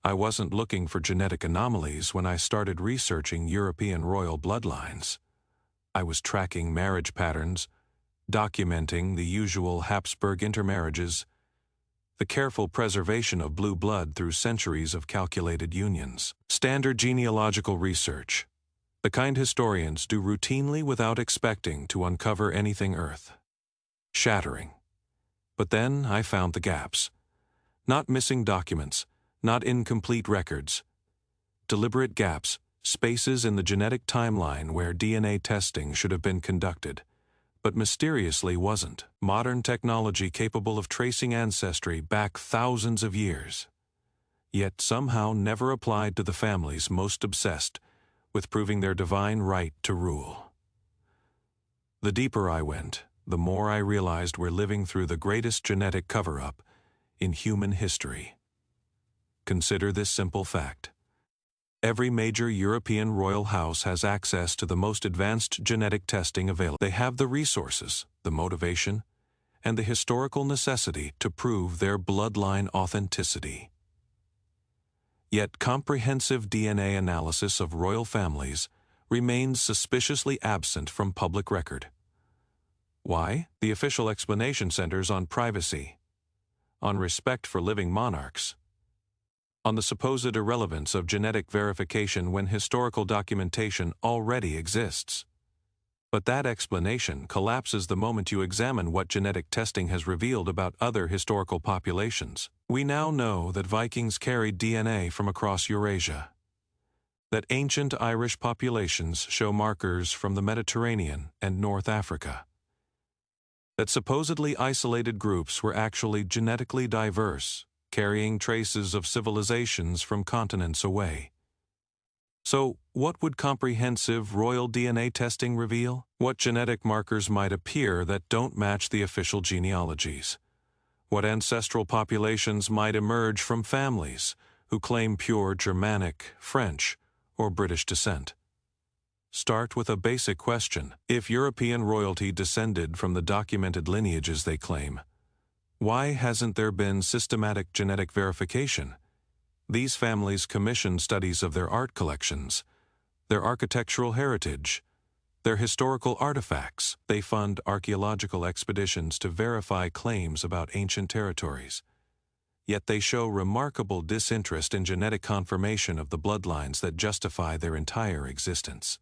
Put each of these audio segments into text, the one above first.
I wasn't looking for genetic anomalies when I started researching European royal bloodlines. I was tracking marriage patterns, documenting the usual Habsburg intermarriages, the careful preservation of blue blood through centuries of calculated unions. Standard genealogical research, the kind historians do routinely without expecting to uncover anything earth-shattering. But then I found the gaps. Not missing documents, not incomplete records. Deliberate gaps, spaces in the genetic timeline where DNA testing should have been conducted, but mysteriously wasn't. Modern technology capable of tracing ancestry back thousands of years, yet somehow never applied to the families most obsessed with proving their divine right to rule. The deeper I went, the more I realized we're living through the greatest genetic cover-up in human history. Consider this simple fact. Every major European royal house has access to the most advanced genetic testing available. They have the resources, the motivation, and the historical necessity to prove their bloodline authenticity. Yet comprehensive DNA analysis of royal families remains suspiciously absent from public record. Why? The official explanation centers on privacy, on respect for living monarchs, on the supposed irrelevance of genetic verification when historical documentation already exists. But that explanation collapses the moment you examine what genetic testing has revealed about other historical populations. We now know that Vikings carried DNA from across Eurasia, that ancient Irish populations show markers from the Mediterranean and North Africa, that supposedly isolated groups were actually genetically diverse, carrying traces of civilizations from continents away. So, what would comprehensive royal DNA testing reveal? What genetic markers might appear that don't match the official genealogies? What ancestral populations might emerge from families who claim pure Germanic, French, or British descent? Start with a basic question. If European royalty descended from the documented lineages they claim, why hasn't there been systematic genetic verification? These families commission studies of their art collections, their architectural heritage, their historical artifacts. They fund archaeological expeditions to verify claims about ancient territories. Yet they show remarkable disinterest in genetic confirmation of the bloodlines that justify their entire existence.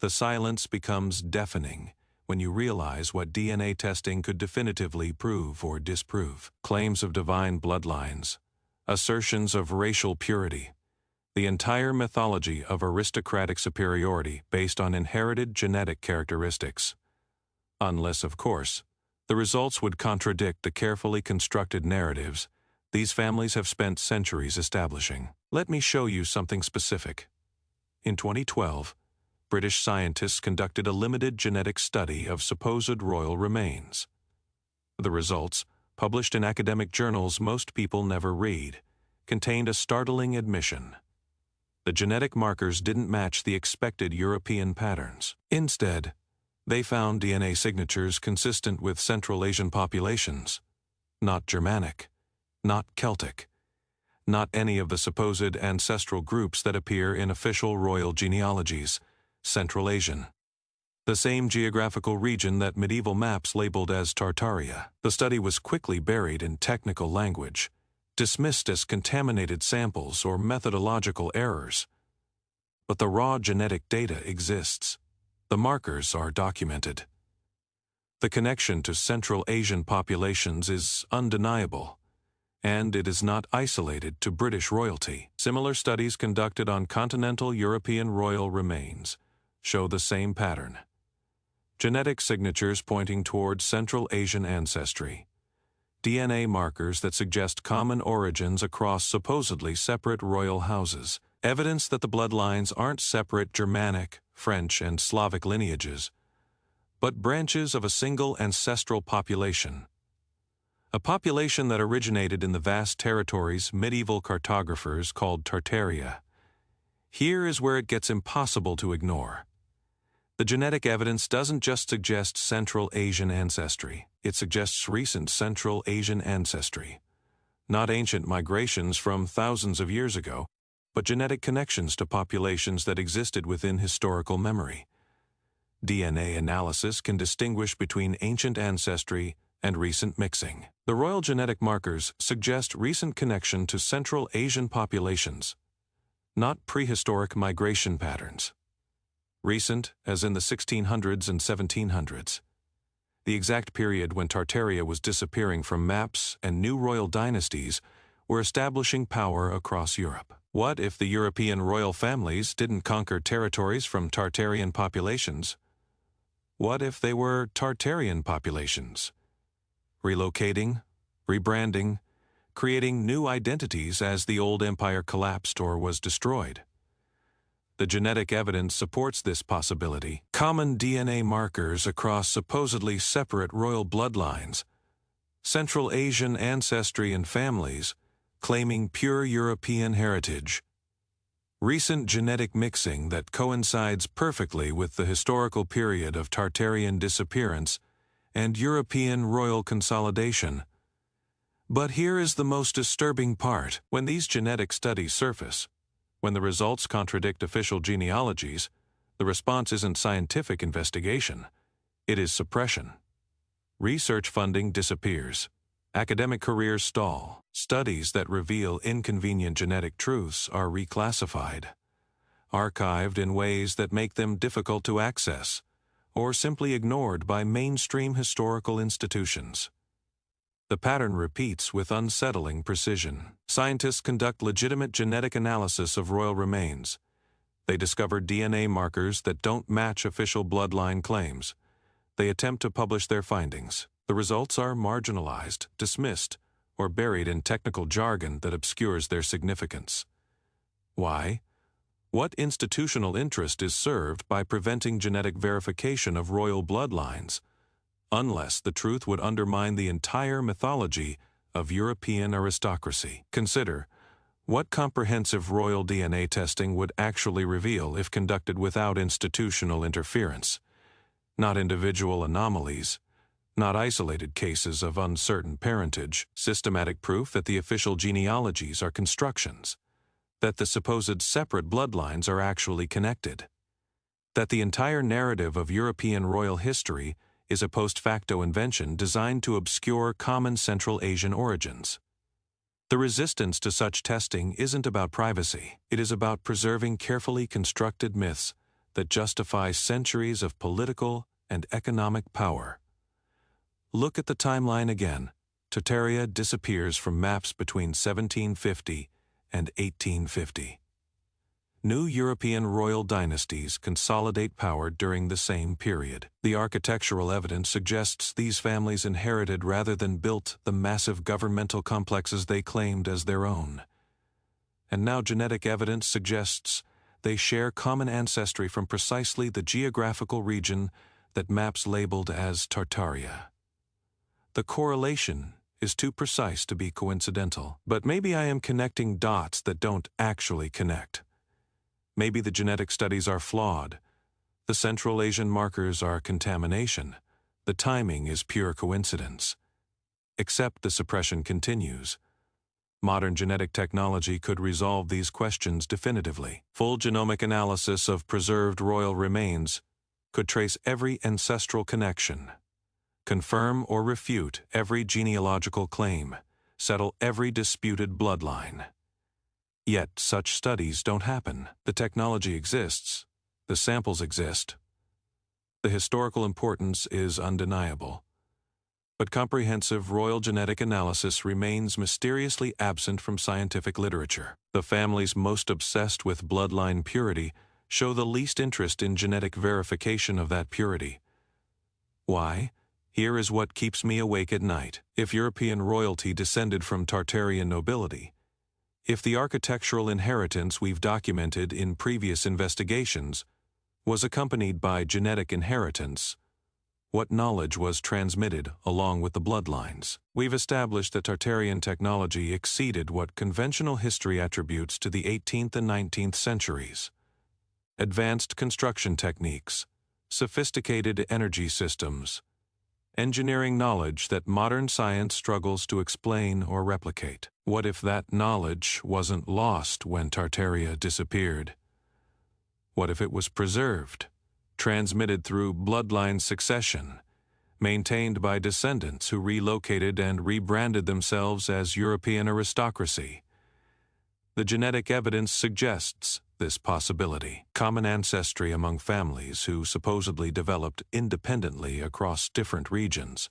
The silence becomes deafening when you realize what DNA testing could definitively prove or disprove. Claims of divine bloodlines, assertions of racial purity, the entire mythology of aristocratic superiority based on inherited genetic characteristics. Unless, of course, the results would contradict the carefully constructed narratives these families have spent centuries establishing. Let me show you something specific. In 2012, British scientists conducted a limited genetic study of supposed royal remains. The results, published in academic journals most people never read, contained a startling admission. The genetic markers didn't match the expected European patterns. Instead, they found DNA signatures consistent with Central Asian populations, not Germanic, not Celtic, not any of the supposed ancestral groups that appear in official royal genealogies. Central Asian, the same geographical region that medieval maps labeled as Tartaria. The study was quickly buried in technical language, dismissed as contaminated samples or methodological errors. But the raw genetic data exists. The markers are documented. The connection to Central Asian populations is undeniable, and it is not isolated to British royalty. Similar studies conducted on continental European royal remains show the same pattern. Genetic signatures pointing toward Central Asian ancestry. DNA markers that suggest common origins across supposedly separate royal houses. Evidence that the bloodlines aren't separate Germanic, French, and Slavic lineages, but branches of a single ancestral population. A population that originated in the vast territories medieval cartographers called Tartaria. Here is where it gets impossible to ignore. The genetic evidence doesn't just suggest Central Asian ancestry, it suggests recent Central Asian ancestry. not ancient migrations from thousands of years ago, but genetic connections to populations that existed within historical memory. DNA analysis can distinguish between ancient ancestry and recent mixing. The royal genetic markers suggest recent connection to Central Asian populations, not prehistoric migration patterns. Recent, as in the 1600s and 1700s. The exact period when Tartaria was disappearing from maps and new royal dynasties were establishing power across Europe. What if the European royal families didn't conquer territories from Tartarian populations? What if they were Tartarian populations? Relocating, rebranding, creating new identities as the old empire collapsed or was destroyed. The genetic evidence supports this possibility. Common DNA markers across supposedly separate royal bloodlines, Central Asian ancestry and families claiming pure European heritage. Recent genetic mixing that coincides perfectly with the historical period of Tartarian disappearance and European royal consolidation. But here is the most disturbing part. When these genetic studies surface, when the results contradict official genealogies, the response isn't scientific investigation, it is suppression. Research funding disappears. Academic careers stall. Studies that reveal inconvenient genetic truths are reclassified, archived in ways that make them difficult to access, or simply ignored by mainstream historical institutions. The pattern repeats with unsettling precision. Scientists conduct legitimate genetic analysis of royal remains. They discover DNA markers that don't match official bloodline claims. They attempt to publish their findings. The results are marginalized, dismissed, or buried in technical jargon that obscures their significance. Why? What institutional interest is served by preventing genetic verification of royal bloodlines, unless the truth would undermine the entire mythology of European aristocracy? Consider, what comprehensive royal DNA testing would actually reveal if conducted without institutional interference? Not individual anomalies, not isolated cases of uncertain parentage, systematic proof that the official genealogies are constructions, that the supposed separate bloodlines are actually connected, that the entire narrative of European royal history is a post facto invention designed to obscure common Central Asian origins. The resistance to such testing isn't about privacy. It is about preserving carefully constructed myths that justify centuries of political and economic power. Look at the timeline again. Tartaria disappears from maps between 1750 and 1850. New European royal dynasties consolidate power during the same period. The architectural evidence suggests these families inherited rather than built the massive governmental complexes they claimed as their own. And now genetic evidence suggests they share common ancestry from precisely the geographical region that maps labeled as Tartaria. The correlation is too precise to be coincidental. But maybe I am connecting dots that don't actually connect. Maybe the genetic studies are flawed. The Central Asian markers are contamination. The timing is pure coincidence. Except the suppression continues. Modern genetic technology could resolve these questions definitively. Full genomic analysis of preserved royal remains could trace every ancestral connection, confirm or refute every genealogical claim, settle every disputed bloodline. Yet such studies don't happen. The technology exists. The samples exist. The historical importance is undeniable. But comprehensive royal genetic analysis remains mysteriously absent from scientific literature. The families most obsessed with bloodline purity show the least interest in genetic verification of that purity. Why? Here is what keeps me awake at night. If European royalty descended from Tartarian nobility, if the architectural inheritance we've documented in previous investigations was accompanied by genetic inheritance, what knowledge was transmitted along with the bloodlines? We've established that Tartarian technology exceeded what conventional history attributes to the 18th and 19th centuries. Advanced construction techniques, sophisticated energy systems, engineering knowledge that modern science struggles to explain or replicate. What if that knowledge wasn't lost when Tartaria disappeared? What if it was preserved, transmitted through bloodline succession, maintained by descendants who relocated and rebranded themselves as European aristocracy? The genetic evidence suggests this possibility. Common ancestry among families who supposedly developed independently across different regions.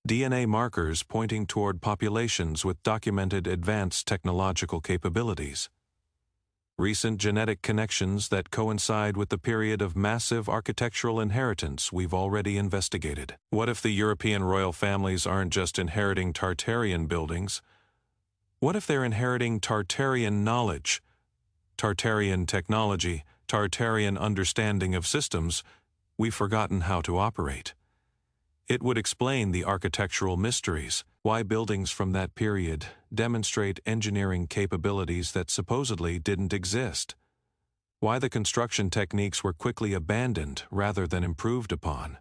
DNA markers pointing toward populations with documented advanced technological capabilities. Recent genetic connections that coincide with the period of massive architectural inheritance we've already investigated. What if the European royal families aren't just inheriting Tartarian buildings? What if they're inheriting Tartarian knowledge, Tartarian technology, Tartarian understanding of systems we've forgotten how to operate? It would explain the architectural mysteries, why buildings from that period demonstrate engineering capabilities that supposedly didn't exist, why the construction techniques were quickly abandoned rather than improved upon,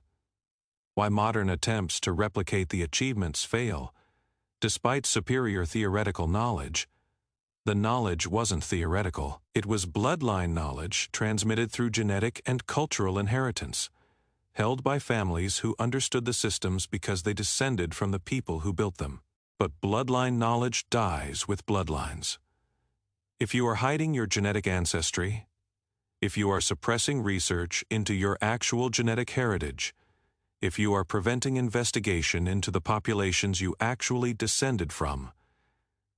why modern attempts to replicate the achievements fail. Despite superior theoretical knowledge, the knowledge wasn't theoretical. It was bloodline knowledge transmitted through genetic and cultural inheritance, held by families who understood the systems because they descended from the people who built them. But bloodline knowledge dies with bloodlines. If you are hiding your genetic ancestry, if you are suppressing research into your actual genetic heritage, if you are preventing investigation into the populations you actually descended from,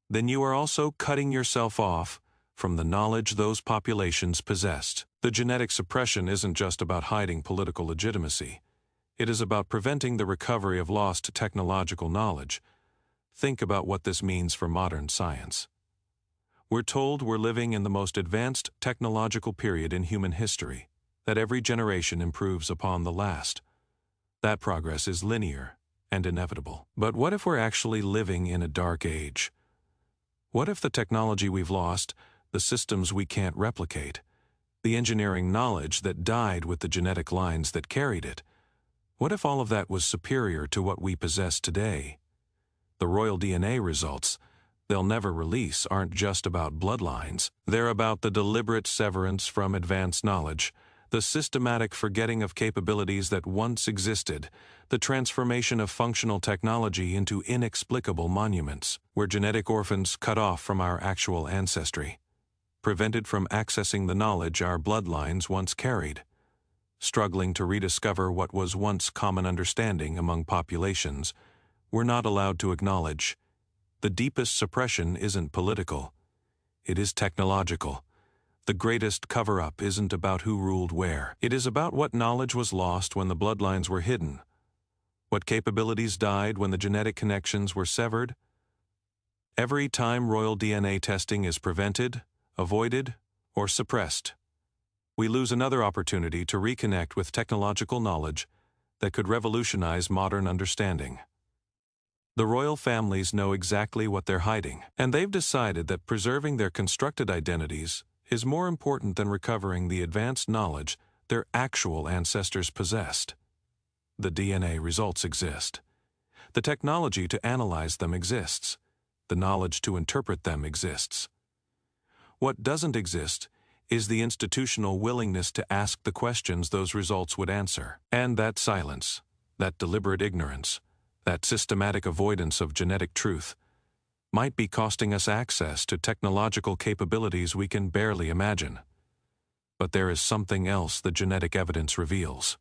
then you are also cutting yourself off from the knowledge those populations possessed. The genetic suppression isn't just about hiding political legitimacy. It is about preventing the recovery of lost technological knowledge. Think about what this means for modern science. We're told we're living in the most advanced technological period in human history, that every generation improves upon the last. That progress is linear and inevitable. But what if we're actually living in a dark age? What if the technology we've lost, the systems we can't replicate, the engineering knowledge that died with the genetic lines that carried it, what if all of that was superior to what we possess today? The royal DNA results they'll never release aren't just about bloodlines. They're about the deliberate severance from advanced knowledge, the systematic forgetting of capabilities that once existed, the transformation of functional technology into inexplicable monuments. We're genetic orphans cut off from our actual ancestry, prevented from accessing the knowledge our bloodlines once carried, struggling to rediscover what was once common understanding among populations. We're not allowed to acknowledge. The deepest suppression isn't political. It is technological. The greatest cover-up isn't about who ruled where. It is about what knowledge was lost when the bloodlines were hidden, what capabilities died when the genetic connections were severed. Every time royal DNA testing is prevented, avoided, or suppressed, we lose another opportunity to reconnect with technological knowledge that could revolutionize modern understanding. The royal families know exactly what they're hiding, and they've decided that preserving their constructed identities is more important than recovering the advanced knowledge their actual ancestors possessed. The DNA results exist. The technology to analyze them exists. The knowledge to interpret them exists. What doesn't exist is the institutional willingness to ask the questions those results would answer. And that silence, that deliberate ignorance, that systematic avoidance of genetic truth, might be costing us access to technological capabilities we can barely imagine. But there is something else the genetic evidence reveals.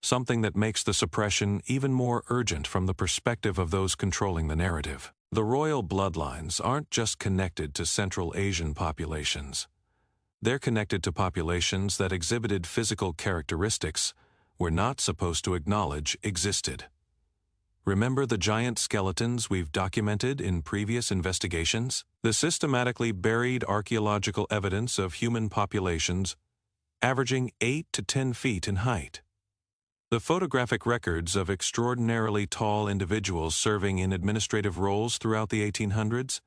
Something that makes the suppression even more urgent from the perspective of those controlling the narrative. The royal bloodlines aren't just connected to Central Asian populations. They're connected to populations that exhibited physical characteristics we're not supposed to acknowledge existed. Remember the giant skeletons we've documented in previous investigations? The systematically buried archaeological evidence of human populations averaging 8 to 10 feet in height. The photographic records of extraordinarily tall individuals serving in administrative roles throughout the 1800s.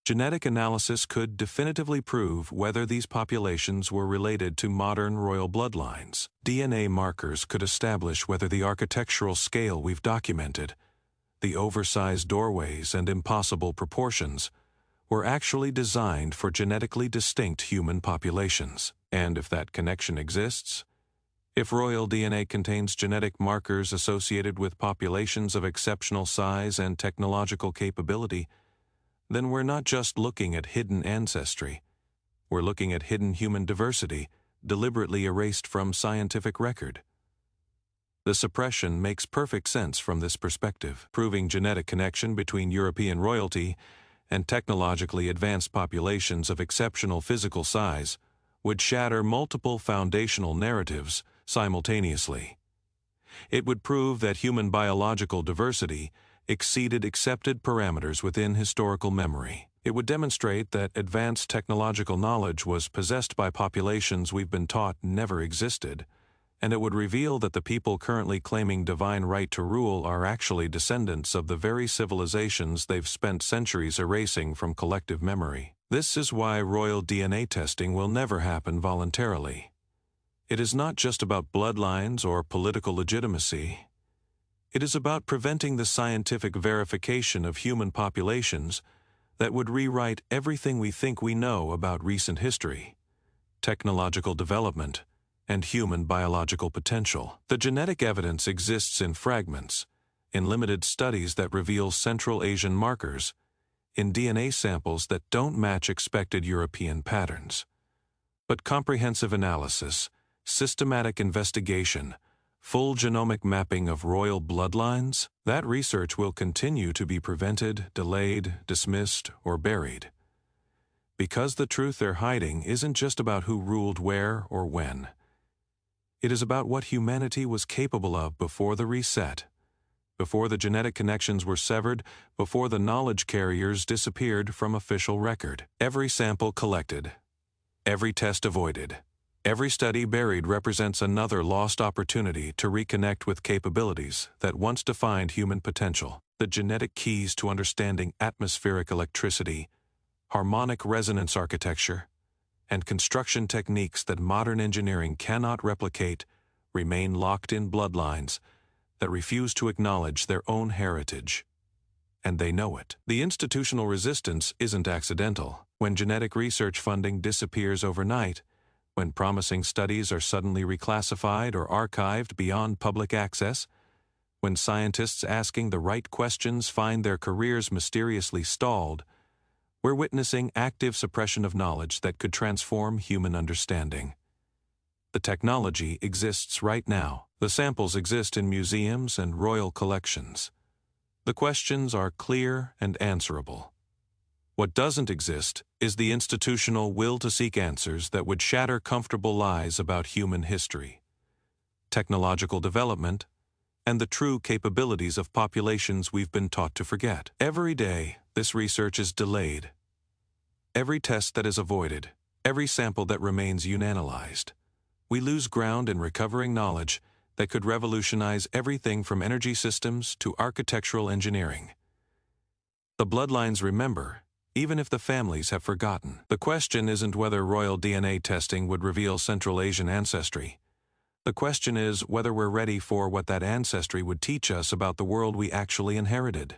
Genetic analysis could definitively prove whether these populations were related to modern royal bloodlines. DNA markers could establish whether the architectural scale we've documented, the oversized doorways and impossible proportions, were actually designed for genetically distinct human populations. And if that connection exists, if royal DNA contains genetic markers associated with populations of exceptional size and technological capability, then we're not just looking at hidden ancestry. We're looking at hidden human diversity, deliberately erased from scientific record. The suppression makes perfect sense from this perspective. Proving genetic connection between European royalty and technologically advanced populations of exceptional physical size would shatter multiple foundational narratives simultaneously. It would prove that human biological diversity exceeded accepted parameters within historical memory. It would demonstrate that advanced technological knowledge was possessed by populations we've been taught never existed, and it would reveal that the people currently claiming divine right to rule are actually descendants of the very civilizations they've spent centuries erasing from collective memory. This is why royal DNA testing will never happen voluntarily. It is not just about bloodlines or political legitimacy. It is about preventing the scientific verification of human populations that would rewrite everything we think we know about recent history, technological development, and human biological potential. The genetic evidence exists in fragments, in limited studies that reveal Central Asian markers, in DNA samples that don't match expected European patterns. But comprehensive analysis, systematic investigation, full genomic mapping of royal bloodlines, that research will continue to be prevented, delayed, dismissed, or buried. Because the truth they're hiding isn't just about who ruled where or when. It is about what humanity was capable of before the reset, before the genetic connections were severed, before the knowledge carriers disappeared from official record. Every sample collected, every test avoided, every study buried represents another lost opportunity to reconnect with capabilities that once defined human potential. The genetic keys to understanding atmospheric electricity, harmonic resonance architecture, and construction techniques that modern engineering cannot replicate remain locked in bloodlines that refuse to acknowledge their own heritage. And they know it. The institutional resistance isn't accidental. When genetic research funding disappears overnight, when promising studies are suddenly reclassified or archived beyond public access, when scientists asking the right questions find their careers mysteriously stalled, we're witnessing active suppression of knowledge that could transform human understanding. The technology exists right now. The samples exist in museums and royal collections. The questions are clear and answerable. What doesn't exist is the institutional will to seek answers that would shatter comfortable lies about human history, technological development, and the true capabilities of populations we've been taught to forget. Every day, this research is delayed. Every test that is avoided, every sample that remains unanalyzed. We lose ground in recovering knowledge that could revolutionize everything from energy systems to architectural engineering. The bloodlines remember, even if the families have forgotten. The question isn't whether royal DNA testing would reveal Central Asian ancestry. The question is whether we're ready for what that ancestry would teach us about the world we actually inherited.